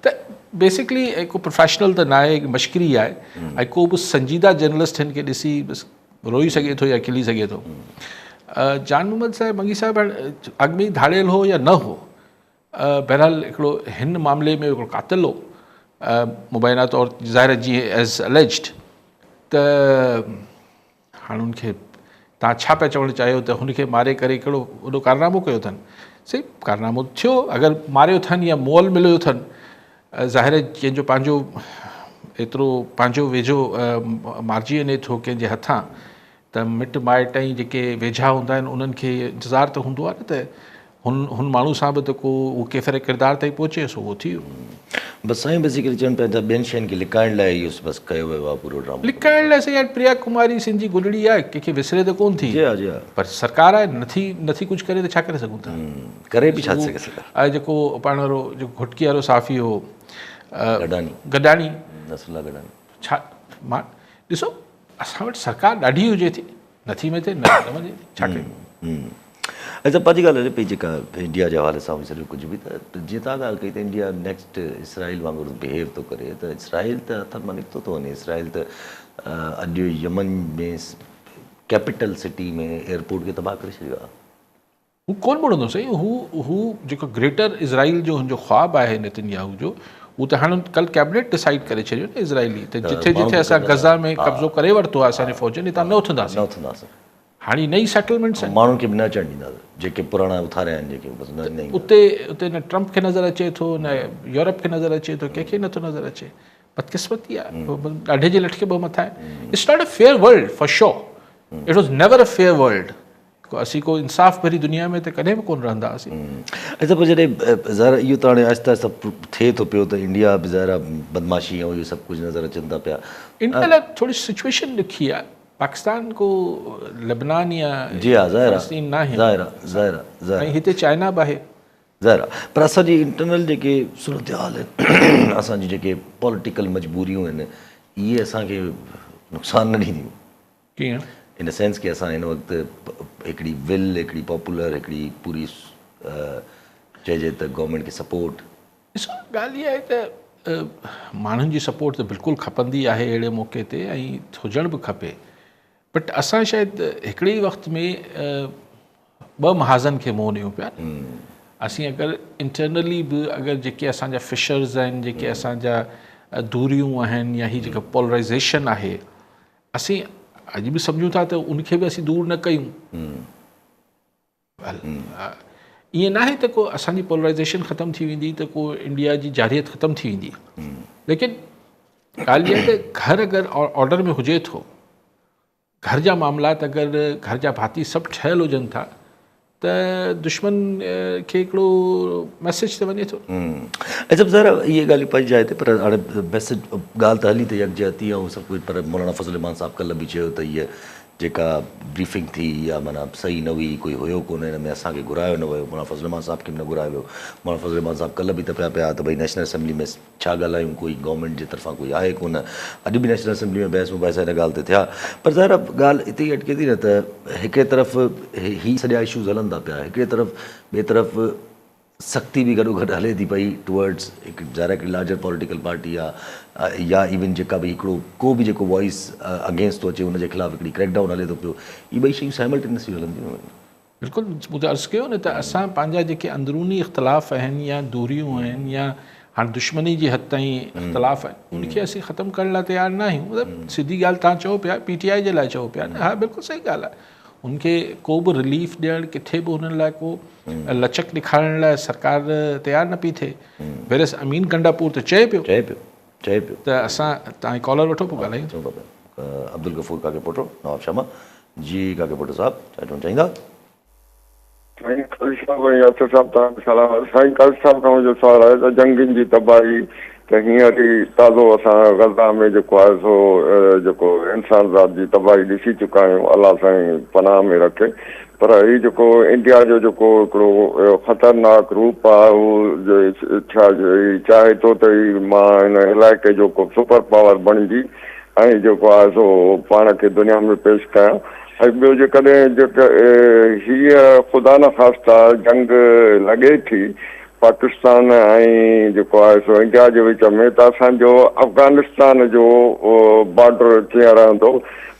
त बेसिकली को प्रोफेशनल त न आहे, हिकु मश्करी आहे, ऐं को बि संजीदा जर्नलिस्ट हिन खे ॾिसी बसि रोई सघे थो या खिली सघे थो। जान मोहम्मद साहिब मंगी साहिब अॻु में धाड़ियल हो या न हो, बहरहाल हिकिड़ो हिन मामले में हिकिड़ो कातिल हो मुबैना तौर ज़ाहिर जीअं एज़ अलेज्ड, त हाणे हुनखे तव्हां छा पिया चवणु चाहियो त हुनखे मारे करे हिकिड़ो वॾो कारनामो कयो अथनि, सही कारनामो थियो, अगरि मारियो अथनि या मोल मिलियो अथनि, ज़ाहिर कंहिंजो पंहिंजो एतिरो पंहिंजो वेझो मारिजी वञे थो कंहिंजे हथां, त मिट माइट ऐं जेके वेझा हूंदा आहिनि उन्हनि खे इंतज़ारु त हूंदो आहे न, त हुन माण्हू सां बि त को उहो केतिरे किरदार ताईं पहुचे सो उहो थी वियो। बसि साईं बेसिकली चवनि पिया त ॿियनि शयुनि खे लिकाइण लाइ इहो बसि कयो वियो आहे पूरो ड्रामो, लिकाइण लाइ साईं प्रिया कुमारी सिंह जी गुलड़ी आहे, कंहिंखे विसरे त कोन थी, जी हा, जी हा, पर सरकार आहे नथी कुझु करे त छा करे सघूं था, करे बि छा सघे सघे। ऐं जेको पाण वारो जेको घुटकी वारो साफ़ी हो गडानी नसरुल्लाह गडानी, छा मां ॾिसो असां वटि सरकार ॾाढी हुजे थी, नथी में थिए न वञे, छा कयूं। अच्छा पंहिंजी ॻाल्हि हले पई जेका इंडिया जे हवाले सां सॼो कुझु बि त जीअं तव्हां ॻाल्हि कई त इंडिया नेक्स्ट इसराइल वांगुरु बिहेव थो करे त इसराइल त हथनि मां निकितो थो वञे। इसराइल त अॼु यमन में कैपिटल सिटी में एयरपोर्ट खे तबाह करे छॾियो आहे। हू कोन मुड़ंदो साईं, हू जेको ग्रेटर इज़राइल जो हुनजो ख्वाबु आहे नेतन्याहू जो, हू त हाणे कल कैबिनेट डिसाइड करे छॾियो न इज़राइली त जिथे जिथे असां गज़ा में कब्ज़ो करे वरितो आहे असांजे फ़ौजनि हितां न उथंदासीं। हाणे नई सेटलमेंट्स आहिनि, माण्हुनि खे बि न अचणु ॾींदासीं जेके पुराणा उथारिया आहिनि जेके बसि न उते न ट्रम्प खे नज़र अचे थो, न यूरोप खे नज़र अचे थो, कंहिंखे नथो नज़र अचे। बदकिस्मती आहे, ॾाढे जे लटके ॿ मथा आहे। It's not a fair world for sure, it was never a fair world. असीं को इंसाफ़ भरी दुनिया में त कॾहिं बि कोन रहंदा हुआसीं। अच्छा पोइ जॾहिं ज़ाहिर इहो त हाणे आहिस्ता आहिस्ता थिए थो पियो त इंडिया बि ज़ाहिर बदमाशी ऐं इहो सभु कुझु नज़र अचनि था पिया। इंडिया लाइ थोरी सिचुएशन ॾुखी आहे, पाकिस्तान को लेबनान या जी हा ज़ाहिर फ़लस्तीन न आहे, ज़ाहिर ऐं हिते चाइना बि आहे ज़ाहिर आहे। पर असांजी इंटरनल जेके सूरत हाल आहिनि, असांजी जेके पॉलिटिकल मजबूरियूं आहिनि, इहे असांखे नुक़सानु न ॾींदियूं। कीअं? इन सेंस की असां हिन वक़्तु हिकिड़ी विल, हिकिड़ी पॉपुलर, हिकिड़ी पूरी चइजे त गवर्नमेंट खे सपोर्ट। ॾिसो ॻाल्हि इहा आहे त माण्हुनि जी सपोर्ट त बिल्कुलु खपंदी आहे अहिड़े मौक़े ते, ऐं हुजणु बि खपे। बट असां शायदि हिकिड़े ई वक़्त में ॿ महाज़नि खे मोह ॾियूं पिया। असीं अगरि इंटरनली बि अगरि जेके असांजा फिशर्स आहिनि, जेके असांजा दूरियूं आहिनि, या ही जेका पोलराइज़ेशन आहे, असीं अॼु बि सम्झूं था त उनखे बि असीं दूर न कयूं। ईअं न आहे त को असांजी पोलराइज़ेशन ख़तमु थी वेंदी त को इंडिया जी जारियत ख़तमु थी वेंदी, लेकिन ॻाल्हि इहा आहे त घर अगरि ऑर्डर में हुजे थो, घर जा मामलात अगरि घर जा भाती सभु ठहियलु हुजनि था, त दुश्मन खे हिकिड़ो मैसेज त वञे थो। अच्छा ज़रा इहे ॻाल्हियूं पंहिंजी जाइ ते, पर हाणे मैसेज ॻाल्हि त हली त यकजहती ऐं सभु कुझु, पर मौलाना फज़ल रहमान साहब कल्ह बि चयो त इहा जेका ब्रीफिंग थी इहा माना सही न हुई, कोई हुयो कोन हिन में, असांखे घुरायो न वियो, मौलाना फज़ल रहमान साहब खे बि न घुरायो वियो। मौलाना फज़ल रहमान साहब कल्ह बि त पिया त भई नेशनल असेंबली में छा ॻाल्हायूं, कोई गवर्नमेंट जे तरफ़ां कोई आहे कोन। अॼु बि नेशनल असेंबली में बहस मुबहस हिन ॻाल्हि ते थिया। पर ज़ाहिर ॻाल्हि हिते ई अटके थी न त हिकिड़े तरफ़ ही सॼा इशूज़ हलनि था पिया, हिकिड़े तरफ़ ॿिए तरफ़ सख़्ती बि गॾो गॾु हले थी पई टुवर्ड्स हिकु ज़ाहिर हिकिड़ी लार्जर पॉलिटिकल पार्टी आहे, या इवन जेका बि हिकिड़ो को बि जेको वॉइस अगेंस्ट थो अचे हुनजे ख़िलाफ़ु हिकिड़ी क्रैकडाउन हले थो पियो। इहे ॿई शयूं साइमल्टेनियसली हलंदियूं आहिनि। बिल्कुलु मूं त अर्ज़ु कयो न त असां पंहिंजा जेके अंदरूनी इख़्तिलाफ़ आहिनि या दूरियूं आहिनि या हाणे दुश्मनी जी हद ताईं इख़्तिलाफ़ आहिनि, उनखे असीं ख़तमु करण लाइ तयारु न आहियूं। मतिलबु सिधी ॻाल्हि तव्हां चओ पिया PTI जे लाइ चओ पिया न, हा बिल्कुलु सही ॻाल्हि आहे। उनखे को बि रिलीफ ॾियणु, किथे बि हुननि लाइ को लचक ॾेखारण लाइ सरकार तयारु न पई थिए। वेरस अमीन गंडापुर त चए पियो त असां तव्हांजी कॉलर वठो पोइ ॻाल्हायूं। अब्दुल गफूर काके पोटो नवाब शर्मा जी। काके पोटो साहब छा चवणु चाहींदा? साईं कल साहब तव्हांखे सलाम। साईं कल साहब खां मुंहिंजो सुवालु आहे त जंगनि जी तबाही त हींअर ई ताज़ो असां गज़ा में जेको आहे सो जेको इंसान ज़ात जी तबाही ॾिसी चुका आहियूं, अलाह साईं पनाह में रखे। पर हीउ जेको इंडिया जो जेको हिकिड़ो ख़तरनाक रूप आहे, उहो छा चाहे थो त मां हिन इलाइक़े जो को सुपर पावर बणिजी ऐं जेको आहे सो पाण खे दुनिया में पेश कयां। ऐं ॿियो जेकॾहिं जेका हीअ ख़ुदा न ख़ास्ता जंग लॻे थी पाकिस्तान ऐं जेको आहे सो इंडिया जे विच में, त असांजो अफ़गानिस्तान जो बॉर्डर कीअं रहंदो?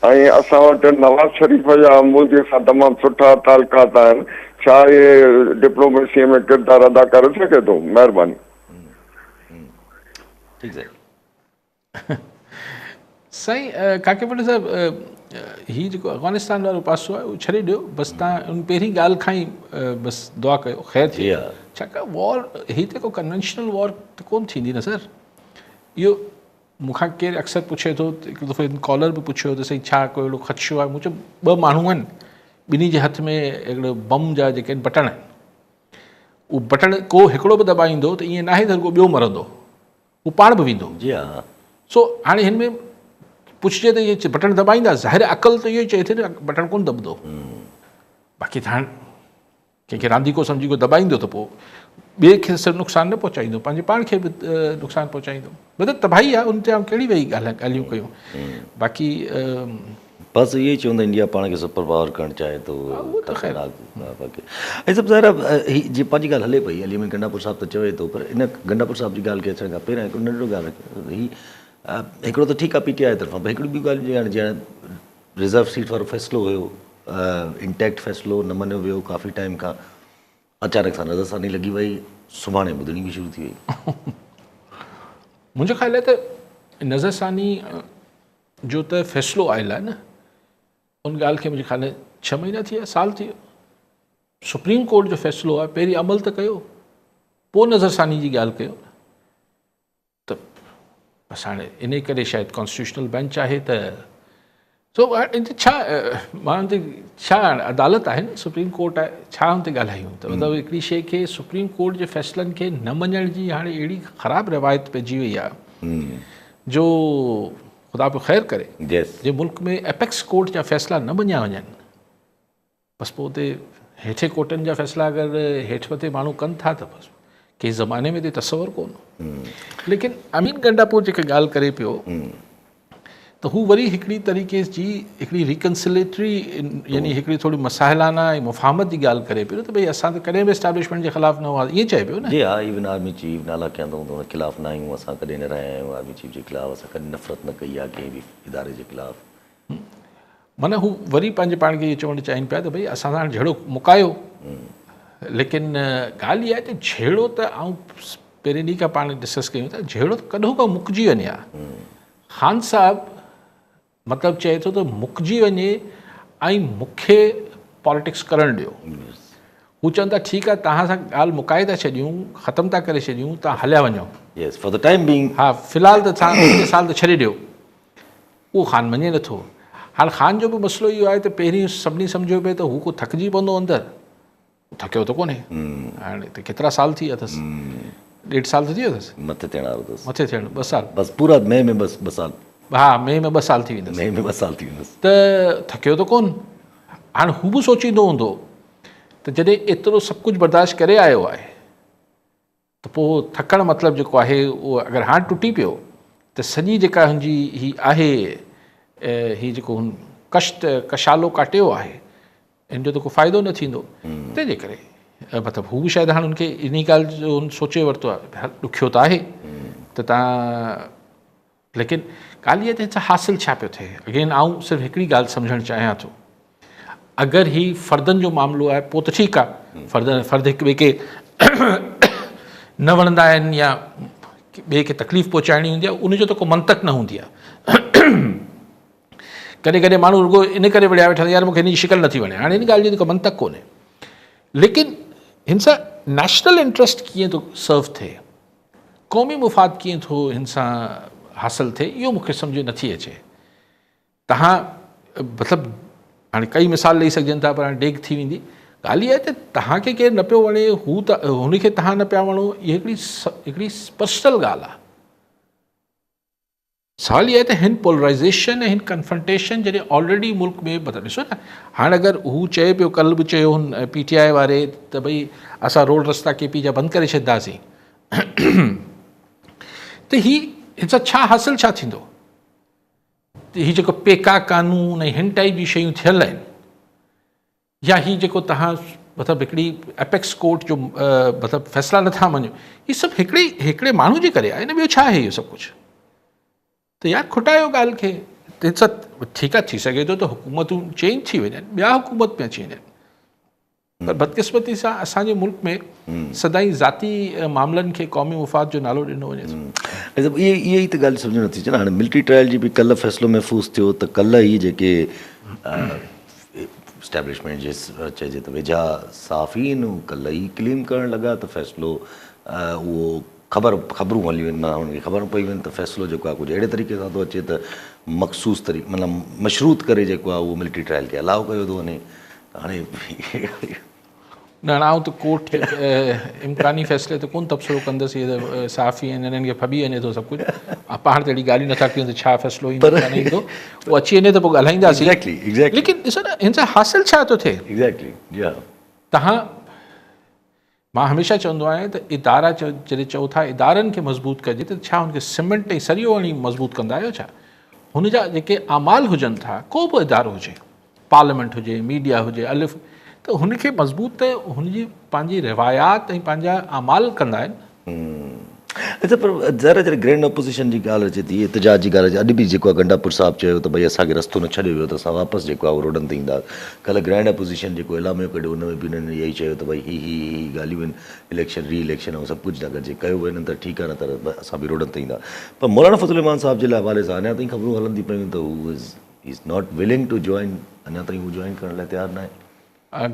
ऐं असां वटि नवाज़ शरीफ़ जा मोदीअ सां तमामु सुठा तालुकात आहिनि, छा इहे डिप्लोमेसीअ में किरदारु अदा करे सघे थो? महिरबानी। साईं काके पोटे साहिबु, हीउ जेको अफ़गानिस्तान वारो पासो आहे उहो छॾे ॾियो बसि। तव्हां उन पहिरीं ॻाल्हि खां ई बसि दुआ कयो ख़ैरु थिए। छाकाणि वॉर हीअ त को कन्वेंशनल वॉर त कोन थींदी न सर। इहो मूंखां केरु अक्सर पुछे थो, हिकु दफ़ो कॉलर बि पुछियो त साईं छा को अहिड़ो ख़दशो आहे? मूं चयो ॿ माण्हू आहिनि, ॿिन्ही जे हथ में हिकिड़ो बम जा जेके आहिनि बटण आहिनि, उहो बटण को हिकिड़ो बि दॿाईंदो त ईअं न आहे त को ॿियो मरंदो, उहो पाण बि वेंदो। जी हा। सो हाणे हिन में पुछिजे त इहे बटण दॿाईंदा, ज़ाहिर अक़ल त इहो ई चए थी न बटण कोन दॿंदो। बाक़ी त हाणे कंहिंखे रांदीको सम्झी को दॿाईंदो त पोइ ॿिए खे सिर्फ़ु नुक़सानु न पहुचाईंदो, पंहिंजे पाण खे बि नुक़सानु पहुचाईंदो। मतिलबु तबाही आहे, उन ते कहिड़ी वेही ॻाल्हियूं कयूं। बाक़ी बसि इहो ई चवंदा इंडिया पाण खे सुपर पावर करणु चाहे थो त ख़ैर ऐं सभु ज़ाहिर आहे जीअं पंहिंजी ॻाल्हि हले पई अली गंडापुर साहिबु त चवे थो पर इन गंडापुर साहिब जी ॻाल्हि खे अचण खां पहिरियों हिकिड़ो नंढिड़ो ॻाल्हि ही हिकिड़ो त ठीकु आहे PTI तरफ़ां पर हिकिड़ी ॿी ॻाल्हि हाणे जीअं रिज़र्व सीट वारो फ़ैसिलो हुयो इंटैक्ट फ़ैसिलो न मञियो वियो काफ़ी टाइम खां अचानक सां नज़रसानी लॻी वई सुभाणे ॿुधणी बि शुरू थी वई मुंहिंजो ख़्यालु आहे त नज़रसानी जो त फ़ैसिलो आयल आहे न उन ॻाल्हि खे मुंहिंजे ख़्याल में 6 महीना थी विया साल थी वियो सुप्रीम कोर्ट जो फ़ैसिलो आहे पहिरीं अमल त कयो पोइ नज़रसानी जी ॻाल्हि कयो त बसि हाणे इन करे शायदि कॉन्स्टिट्यूशनल बेंच आहे त सो छा मां ते छा अदालत आहे न सुप्रीम कोर्ट आहे छा हुन ते ॻाल्हायूं त मतिलबु हिकिड़ी शइ खे सुप्रीम कोर्ट जे फ़ैसिलनि खे न मञण जी हाणे अहिड़ी ख़राबु रिवायत पइजी वई आहे जो ख़ुदा पियो ख़ैरु करे जे मुल्क में एपेक्स कोर्ट जा फ़ैसिला न मञिया वञनि बसि पोइ उते हेठे कोर्टनि जा फ़ैसिला अगरि हेठि मथे माण्हू कनि था त बसि कंहिं ज़माने में त तसवुरु कोन लेकिन अमीन गंडापुर जेके ॻाल्हि करे पियो त हू वरी हिकिड़ी तरीक़े जी हिकिड़ी रिकन्सिलेटरी यानी हिकिड़ी थोरी मसाइलाना ऐं मुफ़ाहमत जी ॻाल्हि करे पियो त भई असां त कॾहिं बि एस्टेब्लिशमेंट जे ख़िलाफ़ु न हुआ ईअं चए पियो न जी हा इवन आर्मी चीफ नाला कया हूंदो हुन ख़िलाफ़ु न आहियूं असां कॾहिं न रहिया आहियूं आर्मी चीफ जे ख़िलाफ़ु असां कॾहिं नफ़रत न कई आहे कंहिं बि इदारे जे ख़िलाफ़ु माना हू वरी पंहिंजे पाण खे इहो चवणु चाहिनि पिया त भई असां सां जहिड़ो मुकायो लेकिन ॻाल्हि इहा आहे त जहिड़ो त आऊं पहिरें ॾींहं खां पाण डिस्कस कयूं था जहिड़ो त कॾों खां मुकिजी वञे आहे ख़ान साहिबु मतिलबु चए थो त मुकिजी वञे ऐं मूंखे पॉलिटिक्स करणु ॾियो हू चवनि था ठीकु आहे तव्हां सां ॻाल्हि मुकाए था छॾियूं ख़तमु था करे छॾियूं तव्हां हलिया वञो फॉर द टाइम बीइंग हा फ़िलहालु त तव्हां साल त छॾे ॾियो उहो ख़ान मञे नथो हाणे ख़ान जो बि मसइलो इहो आहे त पहिरीं सभिनी सम्झो पिए त हू को थकिजी पवंदो अंदरि थकियो त कोन्हे हाणे त केतिरा साल थी विया अथसि 1.5 साल त थी वियो अथसि मथे थियण वारो अथसि मथे थियणु 2 साल बसि पूरा मई में बसि 2 साल हा मई में 2 साल थी वेंदसि मई में 2 साल थी वेंदसि त थकियो त कोन हाणे हू बि सोचींदो हूंदो त जॾहिं एतिरो सभु कुझु बर्दाश्त करे आयो आहे त पोइ थकणु मतिलबु जेको आहे उहो अगरि हाणे टुटी पियो त सॼी जेका हुनजी ही आहे ही जेको हुन कशालो काटियो आहे इन जो त को फ़ाइदो न थींदो तंहिंजे करे मतिलबु हू बि शायदि हाणे हुनखे इन ॻाल्हि जो हुन सोचे वरितो आहे ॾुखियो त आहे त तव्हां लेकिन ॻाल्हि इहा त हिन सां हासिलु छा पियो थिए अगेन आऊं सिर्फ़ु हिकिड़ी ॻाल्हि सम्झणु चाहियां थो अगरि ही फ़र्दनि जो मामिलो आहे पोइ त ठीकु आहे फ़र्द हिक ॿिए खे न वणंदा आहिनि या ॿिए खे तकलीफ़ पहुचाइणी हूंदी आहे उनजो त को मंतक न हूंदी आहे कॾहिं कॾहिं माण्हू रुॻो इन करे विड़िया वेठा यार मूंखे हिन जी शिकल नथी वणे हाणे इन ॻाल्हि जो त को मंतक कोन्हे लेकिन हिन सां नेशनल इंट्रस्ट कीअं थो सर्व थिए क़ौमी मुफ़ाद कीअं थो हिन सां हासिलु थिए इहो मूंखे सम्झ नथी अचे तव्हां मतिलबु हाणे कई मिसाल ॾेई सघजनि था पर हाणे डेग थी वेंदी ॻाल्हि इहा आहे त तव्हांखे केरु न पियो वणे हू त हुनखे तव्हां न पिया वणो इहा हिकिड़ी पर्सनल ॻाल्हि आहे सवाल इहा आहे त हिन पोलराइज़ेशन ऐं हिन कन्फ्रंटेशन जॾहिं ऑलरेडी मुल्क में मतिलबु ॾिसो न हाणे अगरि हू चए पियो कल्ह बि चयो हुन PTI वारे त भई असां रोड रस्ता KP जा बंदि करे छॾींदासीं त हिन सां छा हासिलु छा थींदो हीउ जेको पेका कानून ऐं हिन टाइप जी शयूं थियल आहिनि या हीउ जेको तव्हां मतिलबु हिकिड़ी एपेक्स कोर्ट जो मतिलबु फ़ैसिला नथा मञो हीउ सभु हिकिड़े माण्हू जे करे आहे न ॿियो छा आहे इहो सभु कुझु त यार खुटायो ॻाल्हि खे त हिन सां ठीकु आहे थी सघे थो त हुकूमतूं चेंज थी वञनि ॿिया हुकूमत पिया अची वञनि पर बदकिस्मती सां असांजे मुल्क में सदाईं ज़ाती मामलनि खे क़ौमी मुफ़ाद जो नालो ॾिनो वञे थो इहा ई त ॻाल्हि सम्झ नथी अचे न हाणे मिलिट्री ट्रायल जी बि कल्ह फ़ैसिलो महफ़ूज़ थियो त कल्ह ई जेके इस्टेब्लिशमेंट जे चइजे त वेझा साफ़ीन कल्ह ई क्लेम करणु लॻा त फ़ैसिलो उहो ख़बरूं हलियूं आहिनि माण्हुनि खे ख़बर पई वञे त फ़ैसिलो जेको आहे कुझु अहिड़े तरीक़े सां थो अचे त मख़सूस मतिलबु मशरूत करे जेको आहे उहो मिलिट्री ट्रायल खे अलाउ कयो थो वञे हाणे न आउं त कोर्ट इम्कानी फ़ैसिले ते कोन तबसरो कंदसि इहे त साफ़ी आहिनि हिननि खे फबी वञे थो सभु कुझु पाण त अहिड़ी ॻाल्हियूं नथा कयूं त छा फ़ैसिलो ईंदो न ईंदो उहो अची वञे त पोइ ॻाल्हाईंदासीं लेकिन ॾिसो न हिन सां हासिलु छा थो थिए तव्हां मां हमेशह चवंदो आहियां त इदारा जॾहिं चओ था इदारनि खे मज़बूत कजे त छा हुनखे सीमेंट ऐं सरियो हणी मज़बूत कंदा आहियो छा हुन जा जेके अमाल हुजनि था, को बि इदारो हुजे, पार्लियामेंट हुजे, मीडिया हुजे, अलिफ, त हुनखे मज़बूत हुनजी पंहिंजी रिवायात ऐं पंहिंजा अमाल कंदा आहिनि। अच्छा, पर ज़रा जॾहिं ग्रैंड अपोज़िशन जी ॻाल्हि अचे थी, एतिजाज जी ॻाल्हि अचे, अॼु बि जेको आहे गंडापुर साहिबु चयो त भई असांखे रस्तो न छॾियो वियो त असां वापसि जेको आहे उहो रोडनि ते ईंदा। कल्ह ग्रैंड अपोज़िशन जेको इलामियो कढियो उन में बि हुननि इहो ई चयो त भई ही ॻाल्हियूं आहिनि, इलेक्शन री इलेक्शन ऐं सभु कुझु न कजे, कयो वञनि त ठीकु आहे, न त असां बि रोडनि ते ईंदा। पर मौलाना फज़ल रहमान साहिब जे हवाले सां अञा ताईं ख़बरूं हलंदी पियूं त who is not willing to join, अञा ताईं हू जॉइन करण लाइ तयारु न आहे।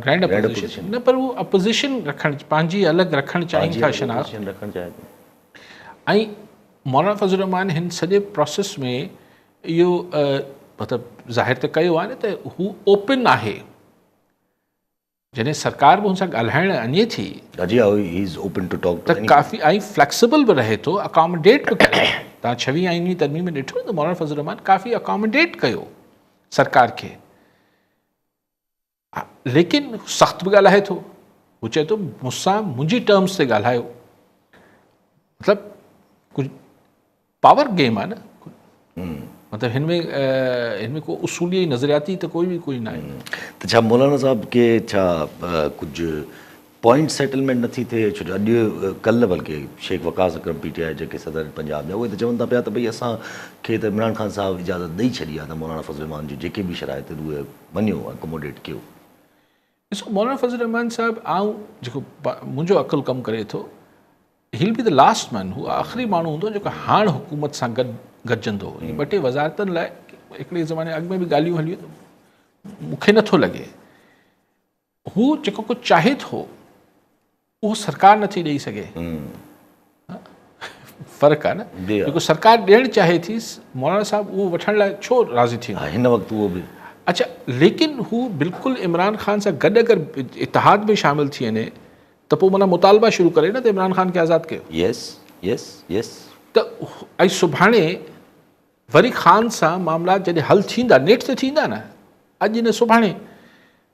ग्रैंड अपोज़िशन न, पर उहो अपोज़िशन रखणु, पंहिंजी अलॻि रखणु चाहिनि था शनाख़्त रखणु चाहे थो। ऐं मौलाना फज़ल रहमान हिन सॼे प्रोसेस में इहो मतिलबु ज़ाहिर त कयो आहे न त हू ओपन आहे, जॾहिं सरकार बि हुन सां ॻाल्हाइण अञे थी त काफ़ी ऐं फ्लैक्सिबल बि रहे थो, अकोमोडेट बि करे। तव्हां 26 आईनी तरमीम में ॾिठो त मौलाना फज़ल रहमान काफ़ी अकोमोडेट कयो सरकार खे, लेकिन सख़्तु बि ॻाल्हाए थो। हू चए थो मूंसां मुंहिंजी टर्म्स ते ॻाल्हायो, मतिलबु कुझु पावर गेम आहे न, मतिलबु हिन में को उसूली नज़रियाती त कोई न आहे। त छा मौलाना साहब खे छा कुझु पॉइंट सेटलमेंट नथी थिए? छो जो अॼु कल्ह बल्कि शेख वकास अकरम PTI जेके सदर पंजाब जा, उहे त चवनि था पिया त भई असांखे त इमरान ख़ान साहिबु इजाज़त ॾेई छॾी आहे त मौलाना फज़ल रहमान जी जेके बि शराइत उहे मञियो, अकोमोडेट कयो। ॾिसो, मौलाना फज़ल रहमान साहिबु जेको मुंहिंजो अक़ुलु कमु करे थो, ही बि द लास्ट मैन, हू आख़िरी माण्हू हूंदो जेको हाणे हुकूमत सां गॾिजंदो। ॿ टे वज़ारतनि लाइ हिकिड़े ज़माने अॻु में बि ॻाल्हियूं हलियूं, मूंखे नथो लॻे हू जेको कुझु चाहे थो उहो सरकार नथी ॾेई सघे। फ़र्क़ु आहे न, जेको सरकार ॾियणु चाहे थी, मौलाना साहिबु उहो वठण लाइ छो राज़ी थींदो हिन वक़्तु उहो बि। अच्छा, लेकिन हू बिल्कुलु इमरान ख़ान सां गॾु अगरि इतिहाद में शामिलु थी वञे त पोइ माना मुतालबा शुरू करे न त इमरान ख़ान खे आज़ादु कयो। यस त ऐं सुभाणे वरी ख़ान सां मामला जॾहिं हल थींदा, नेठ ते थींदा न, अॼु न सुभाणे,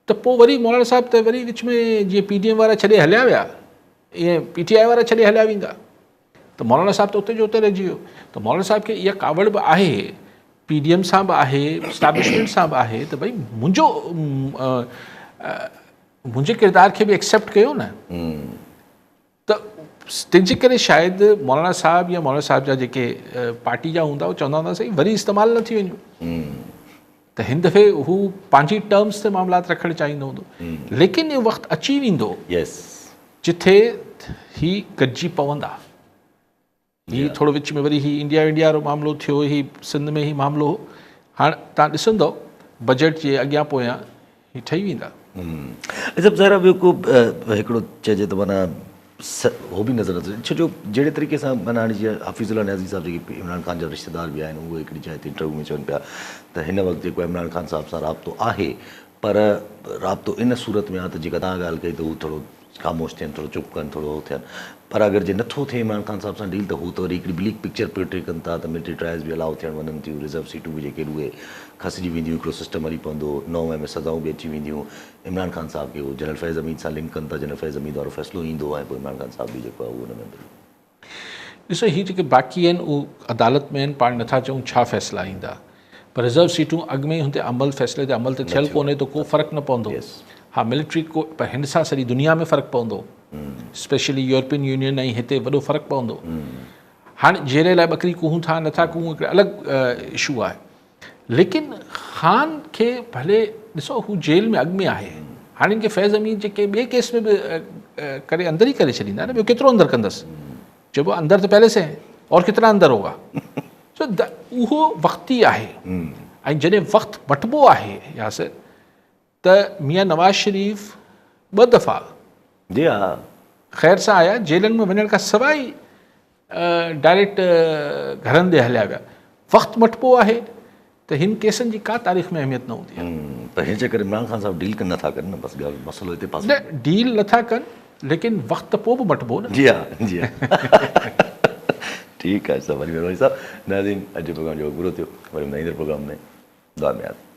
त पोइ वरी मौलाना साहिबु त वरी विच में जीअं PDM वारा छॾे हलिया विया, ईअं PTI वारा छॾे हलिया वेंदा, त मौलाना साहिबु त उते जो उते रहिजी वियो। त मौलाना साहिब खे इहा कावड़ बि आहे, PDM सां बि आहे, एस्टैब्लिशमेंट सां बि आहे, त भई मुंहिंजे किरदार खे बि एक्सेप्ट कयो न। त तंहिंजे करे शायदि मौलाना साहिबु या मौलाना साहिब जा जेके पार्टी जा हूंदा, उहे चवंदा हूंदा साईं वरी इस्तेमालु न थी वञूं, त हिन दफ़े हू पंहिंजी टर्म्स ते मामलात रखणु चाहींदो हूंदो। लेकिन इहो वक़्तु अची वेंदो जिथे ही गॾिजी पवंदा। ही थोरो विच में वरी ही इंडिया वारो मामिलो थियो, ही सिंध में ही मामिलो, हाणे तव्हां ॾिसंदो बजट जे अॻियां पोयां ही ठही वेंदा। अच्छा, ज़रा ॿियो को हिकिड़ो चइजे त माना हो बि नज़र अचे, छो जो जहिड़े तरीक़े सां माना हाणे जीअं हफ़ीज़ुल्लाह न्याज़ी साहिब जेके इमरान ख़ान जा रिश्तेदार बि आहिनि, उहे हिकिड़ी जाइ ते इंटरव्यू में चवनि पिया त हिन वक़्तु जेको इमरान ख़ान साहिब सां राब्तो आहे, पर राब्तो इन सूरत में आहे त जेका तव्हां ॻाल्हि कई त हू थोरो ख़ामोश थियनि, थोरो चुप कनि, थोरो हो थियनि। पर अगरि जे नथो थिए इमरान ख़ान साहिब सां डील, त हू त वरी हिकिड़ी ब्लीक पिक्चर पोर्ट्रे कनि था त मिलिट्री ट्रायल्स बि अलाउ थियणु वञनि थियूं, रिज़र्व सीटूं बि जेके उहे खसिजी वेंदियूं, हिकिड़ो सिस्टम हली पवंदो, 9 में सज़ाऊं बि अची वेंदियूं। इमरान ख़ान साहिब खे उहो जनरल फैज़ हमीद सां लिंक कनि था, जनरल फैज़ हमीद वारो फ़ैसिलो ईंदो आहे, पोइ इमरान ख़ान साहिब बि जेको आहे उहो हुन में ॾिसो, हीअ जेके बाक़ी आहिनि उहे अदालत में आहिनि, पाण नथा चऊं छा फ़ैसिला ईंदा, पर रिज़र्व सीटूं अॻु में हुते अमल फ़ैसिले ते अमल त थियल कोन्हे, त को फ़र्क़ु न पवंदो। हा, मिलिट्री को, पर हिन सां सॼी दुनिया में फ़र्क़ु पवंदो, स्पेशली यूरोपियन यूनियन ऐं हिते वॾो फ़र्क़ु पवंदो। हाणे जहिड़े लाइ ॿकरी कुहूं था नथा कुहूं हिकिड़ो अलॻि इशू आहे, लेकिन ख़ान खे भले ॾिसो हू जेल में अॻु में आहे, हाणे हिनखे फैज़ हमीद जेके ॿिए केस में बि करे अंदरि ई करे छॾींदा न, ॿियो केतिरो अंदरि कंदसि, चइबो अंदरि त पहले से और केतिरा अंदरि होगा। सो उहो वक़्ती आहे, ऐं जॾहिं वक़्तु मटिबो आहे यासिर, त मियां नवाज़ शरीफ़ 2 दफ़ा ख़ैर सां आया, जेलनि में वञण खां सवाइ डायरेक्ट घरनि ॾे हलिया विया। वक़्तु मटिबो आहे त हिन केसनि जी का तारीख़ में अहमियत न हूंदी आहे। पर हिन करे इमरान ख़ान साहिब डील कनि नथा कनि न, बसि ॻाल्हि मसइलो हिते पासे न, डील नथा कनि, लेकिन वक़्तु पोइ बि मटिबो न। जी हा ठीकु आहे, सभु वरी साहिबु नाज़रीन, अॼु प्रोग्राम जो पूरो थियो, वरी ईंदड़ प्रोग्राम में दुआ में यादि।